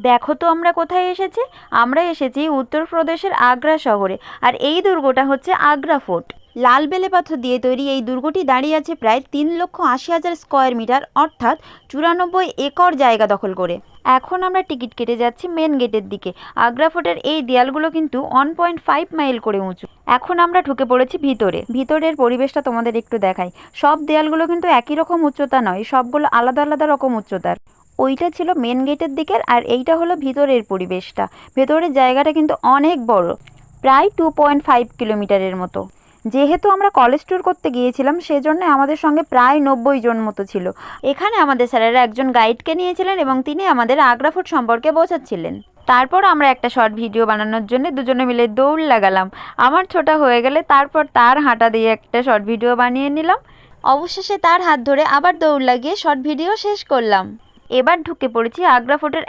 দেখো তো আমরা কোথায় এসেছি। আমরা এসেছি উত্তরপ্রদেশের আগ্রা শহরে। আর এই দুর্গটা হচ্ছে আগ্রা ফোর্ট। লাল বেলে পাথর দিয়ে তৈরি এই দুর্গটি দাঁড়িয়ে আছে প্রায় 3,80,000 স্কোয়ার মিটার, অর্থাৎ 94 একর জায়গা দখল করে। এখন আমরা টিকিট কেটে যাচ্ছি মেন গেটের দিকে। আগ্রা ফোর্টের এই দেয়ালগুলো কিন্তু 1.5 মাইল করে উঁচু। এখন আমরা ঢুকে পড়েছি ভিতরে। ভিতরের পরিবেশটা তোমাদের একটু দেখাই। সব দেয়ালগুলো কিন্তু একই রকম উচ্চতা নয়, সবগুলো আলাদা আলাদা রকম উচ্চতার। ওইটা ছিল মেন গেটের দিকের, আর এইটা হলো ভিতরের পরিবেশটা। ভেতরের জায়গাটা কিন্তু অনেক বড়, প্রায় 2.5 কিলোমিটারের মতো। যেহেতু আমরা কলেজ ট্যুর করতে গিয়েছিলাম, সেজন্য আমাদের সঙ্গে প্রায় 90 জন মতো ছিল। এখানে আমাদের স্যারেরা একজন গাইডকে নিয়েছিলেন এবং তিনি আমাদের আগ্রা ফোর্ট সম্পর্কে বোঝাচ্ছিলেন। তারপর আমরা একটা শর্ট ভিডিও বানানোর জন্য দুজনে মিলে দৌড় লাগালাম। আমার ছোটা হয়ে গেলে তারপর তার হাঁটা দিয়ে একটা শর্ট ভিডিও বানিয়ে নিলাম। অবশেষে তার হাত ধরে আবার দৌড় লাগিয়ে শর্ট ভিডিও শেষ করলাম। এবার ঢুকে পড়েছি আগ্রা ফোর্টের